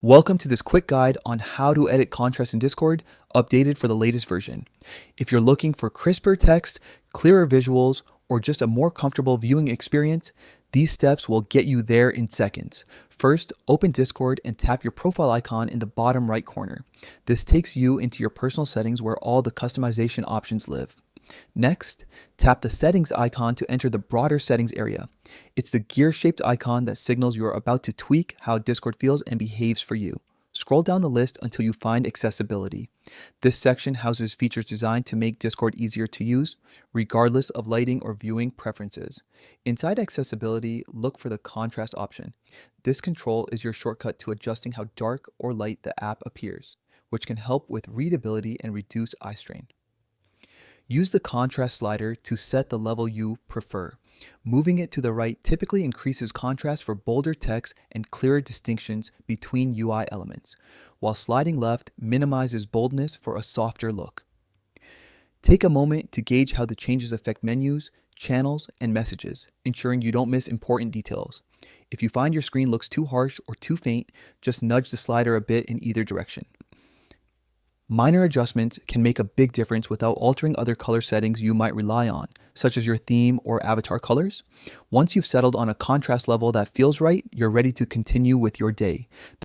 Welcome to this quick guide on how to edit contrast in Discord, updated for the latest version. If you're looking for crisper text, clearer visuals, or just a more comfortable viewing experience, these steps will get you there in seconds. First, open Discord and tap your profile icon in the bottom right corner. This takes you into your personal settings where all the customization options live. Next, tap the settings icon to enter the broader settings area. It's the gear-shaped icon that signals you're about to tweak how Discord feels and behaves for you. Scroll down the list until you find accessibility. This section houses features designed to make Discord easier to use, regardless of lighting or viewing preferences. Inside accessibility, look for the contrast option. This control is your shortcut to adjusting how dark or light the app appears, which can help with readability and reduce eye strain. Use the contrast slider to set the level you prefer. Moving it to the right typically increases contrast for bolder text and clearer distinctions between UI elements, while sliding left minimizes boldness for a softer look. Take a moment to gauge how the changes affect menus, channels, and messages, ensuring you don't miss important details. If you find your screen looks too harsh or too faint, just nudge the slider a bit in either direction. Minor adjustments can make a big difference without altering other color settings you might rely on, such as your theme or avatar colors. Once you've settled on a contrast level that feels right, you're ready to continue with your day.